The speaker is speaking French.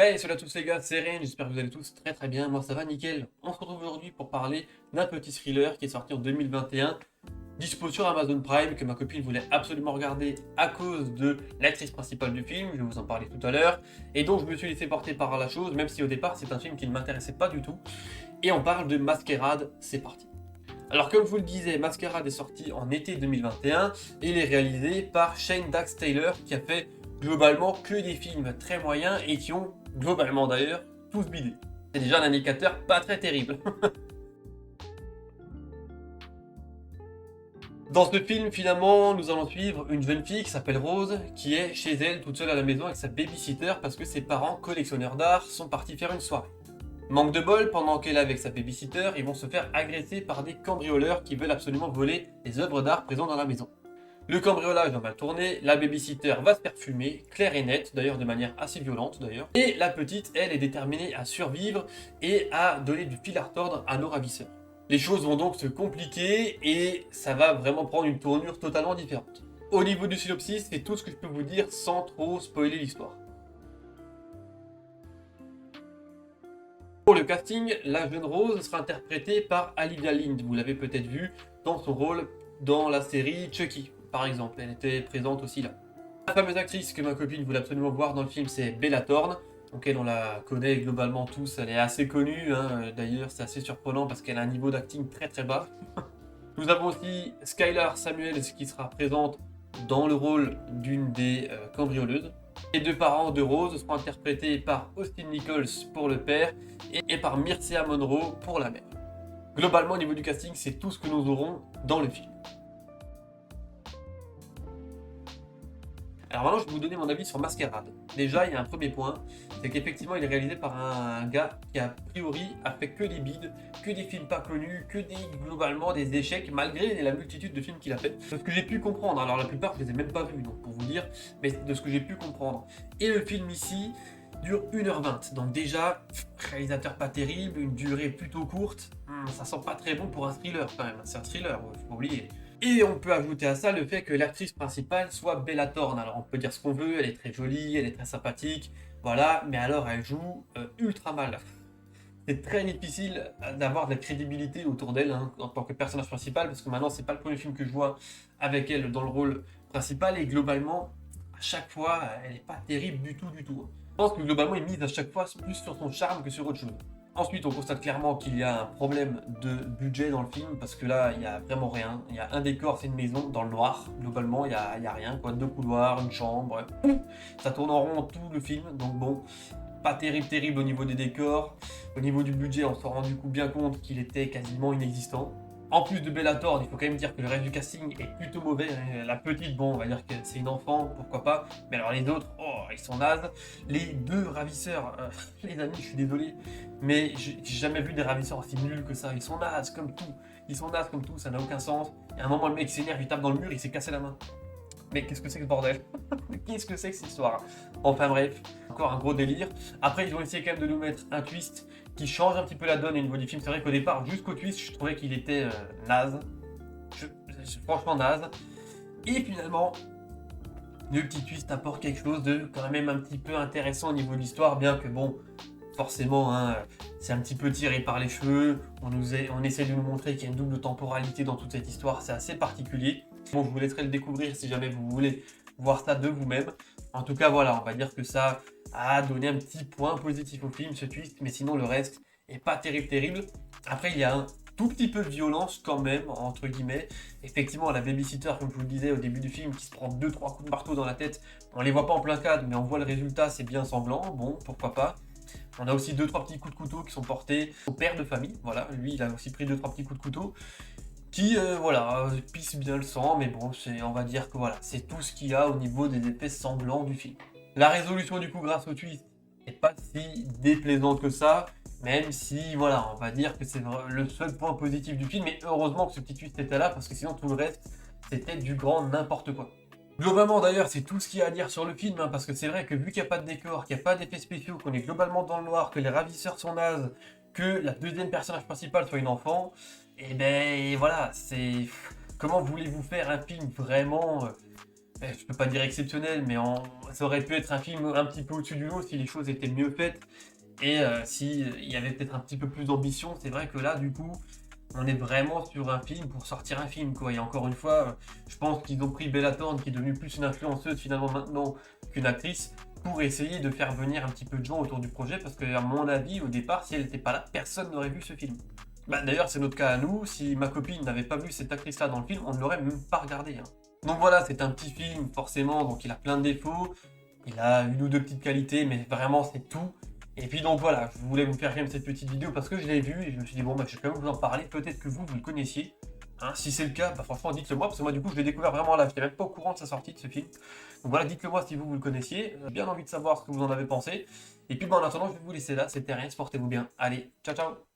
Hey, salut à tous les gars, c'est Ren, j'espère que vous allez tous très bien, moi ça va nickel. On se retrouve aujourd'hui pour parler d'un petit thriller qui est sorti en 2021, dispo sur Amazon Prime, que ma copine voulait absolument regarder à cause de l'actrice principale du film, je vais vous en parler tout à l'heure, et donc je me suis laissé porter par la chose, même si au départ c'est un film qui ne m'intéressait pas du tout, et on parle de Masquerade, c'est parti. Alors comme je vous le disais, Masquerade est sorti en été 2021 et il est réalisé par Shane Dax Taylor qui a fait globalement que des films très moyens et qui ont globalement d'ailleurs tous bidé. C'est déjà un indicateur pas très terrible. Dans ce film, finalement, nous allons suivre une jeune fille qui s'appelle Rose, qui est chez elle toute seule à la maison avec sa babysitter parce que ses parents, collectionneurs d'art, sont partis faire une soirée. Manque de bol, pendant qu'elle est avec sa babysitter, ils vont se faire agresser par des cambrioleurs qui veulent absolument voler les œuvres d'art présentes dans la maison. Le cambriolage va mal tourner, la babysitter va se faire fumer, claire et nette, d'ailleurs de manière assez violente d'ailleurs. Et la petite, elle, est déterminée à survivre et à donner du fil à retordre à nos ravisseurs. Les choses vont donc se compliquer et ça va vraiment prendre une tournure totalement différente. Au niveau du synopsis, c'est tout ce que je peux vous dire sans trop spoiler l'histoire. Pour le casting, la jeune Rose sera interprétée par Olivia Lind, vous l'avez peut-être vu dans son rôle dans la série Chucky, par exemple, elle était présente aussi là. La fameuse actrice que ma copine voulait absolument voir dans le film, c'est Bella Thorne, donc elle on la connaît globalement tous, elle est assez connue, hein. D'ailleurs c'est assez surprenant parce qu'elle a un niveau d'acting très bas. Nous avons aussi Skylar Samuels qui sera présente dans le rôle d'une des cambrioleuses. Les deux parents de Rose seront interprétés par Austin Nichols pour le père et par Mircea Monroe pour la mère. Globalement, au niveau du casting, c'est tout ce que nous aurons dans le film. Alors maintenant, je vais vous donner mon avis sur Masquerade. Déjà, il y a un premier point, c'est qu'effectivement, il est réalisé par un gars qui, a priori, a fait que des bides, que des films pas connus, globalement, des échecs, malgré la multitude de films qu'il a fait. De ce que j'ai pu comprendre, alors la plupart, je les ai même pas vus, donc pour vous dire, mais de ce que j'ai pu comprendre. Et le film ici dure 1h20, donc déjà, réalisateur pas terrible, une durée plutôt courte, ça sent pas très bon pour un thriller quand même, c'est un thriller, faut pas oublier. Et on peut ajouter à ça le fait que l'actrice principale soit Bella Thorne. Alors on peut dire ce qu'on veut, elle est très jolie, elle est très sympathique, voilà, mais alors elle joue ultra mal. C'est très difficile d'avoir de la crédibilité autour d'elle, hein, en tant que personnage principal, parce que maintenant c'est pas le premier film que je vois avec elle dans le rôle principal, et globalement, à chaque fois, elle est pas terrible du tout. Je pense que globalement, il mise à chaque fois plus sur son charme que sur autre chose. Ensuite, on constate clairement qu'il y a un problème de budget dans le film, parce que là, il n'y a vraiment rien. Il y a un décor, c'est une maison dans le noir. Globalement, il y a rien, quoi. Deux couloirs, une chambre. Ça tourne en rond tout le film, donc bon, pas terrible au niveau des décors. Au niveau du budget, on s'en rend du coup bien compte qu'il était quasiment inexistant. En plus de Bella Thorne, il faut quand même dire que le reste du casting est plutôt mauvais. La petite, bon, on va dire que c'est une enfant, pourquoi pas. Mais alors les autres, oh, ils sont nazes. Les deux ravisseurs, les amis, je suis désolé, mais j'ai jamais vu des ravisseurs aussi nuls que ça. Ils sont nazes comme tout. Ils sont nazes comme tout, ça n'a aucun sens. Et à un moment, le mec s'énerve, il tape dans le mur, il s'est cassé la main. Mais qu'est-ce que c'est que ce bordel? Qu'est-ce que c'est que cette histoire? Enfin bref, encore un gros délire. Après, ils ont essayé quand même de nous mettre un twist qui change un petit peu la donne au niveau du film. C'est vrai qu'au départ, jusqu'au twist, je trouvais qu'il était naze. Franchement naze. Et finalement, le petit twist apporte quelque chose de quand même un petit peu intéressant au niveau de l'histoire, bien que bon, forcément, hein, c'est un petit peu tiré par les cheveux. On essaie de nous montrer qu'il y a une double temporalité dans toute cette histoire. C'est assez particulier. Bon, je vous laisserai le découvrir si jamais vous voulez voir ça de vous-même. En tout cas, voilà, on va dire que ça a donné un petit point positif au film, ce twist, mais sinon le reste est pas terrible. Après, il y a un tout petit peu de violence quand même, entre guillemets. Effectivement, la babysitter, comme je vous le disais au début du film, qui se prend 2-3 coups de marteau dans la tête, on les voit pas en plein cadre, mais on voit le résultat, c'est bien semblant, bon, pourquoi pas. On a aussi 2-3 petits coups de couteau qui sont portés au père de famille, voilà, lui il a aussi pris 2-3 petits coups de couteau qui voilà, pisse bien le sang, mais bon, on va dire que voilà, c'est tout ce qu'il y a au niveau des effets sanglants du film. La résolution du coup grâce au twist n'est pas si déplaisante que ça, même si voilà, on va dire que c'est le seul point positif du film, et heureusement que ce petit twist était là, parce que sinon tout le reste, c'était du grand n'importe quoi. Globalement d'ailleurs, c'est tout ce qu'il y a à dire sur le film, hein, parce que c'est vrai que vu qu'il n'y a pas de décor, qu'il n'y a pas d'effets spéciaux, qu'on est globalement dans le noir, que les ravisseurs sont nazes, que la deuxième personnage principale soit une enfant, et ben voilà, c'est... Comment voulez-vous faire un film vraiment je peux pas dire exceptionnel, mais ça aurait pu être un film un petit peu au-dessus du lot si les choses étaient mieux faites et si il y avait peut-être un petit peu plus d'ambition. C'est vrai que là, du coup, on est vraiment sur un film pour sortir un film, quoi. Et encore une fois, je pense qu'ils ont pris Bella Thorne, qui est devenue plus une influenceuse finalement maintenant qu'une actrice, pour essayer de faire venir un petit peu de gens autour du projet, parce que à mon avis, au départ, si elle n'était pas là, personne n'aurait vu ce film. Bah, d'ailleurs, c'est notre cas à nous. Si ma copine n'avait pas vu cette actrice-là dans le film, on ne l'aurait même pas regardé, hein. Donc voilà, c'est un petit film, forcément, donc il a plein de défauts. Il a une ou deux petites qualités, mais vraiment, c'est tout. Et puis donc voilà, je voulais vous faire quand même cette petite vidéo parce que je l'ai vu et je me suis dit, bon, bah, je vais quand même vous en parler. Peut-être que vous le connaissiez. Hein, si c'est le cas, bah, franchement, dites-le moi, parce que moi, du coup, je l'ai découvert vraiment là. Je n'étais même pas au courant de sa sortie de ce film. Donc voilà, dites-le moi si vous le connaissiez. J'ai bien envie de savoir ce que vous en avez pensé. Et puis, bah, en attendant, je vais vous laisser là. C'était rien, portez-vous bien. Allez, ciao, ciao!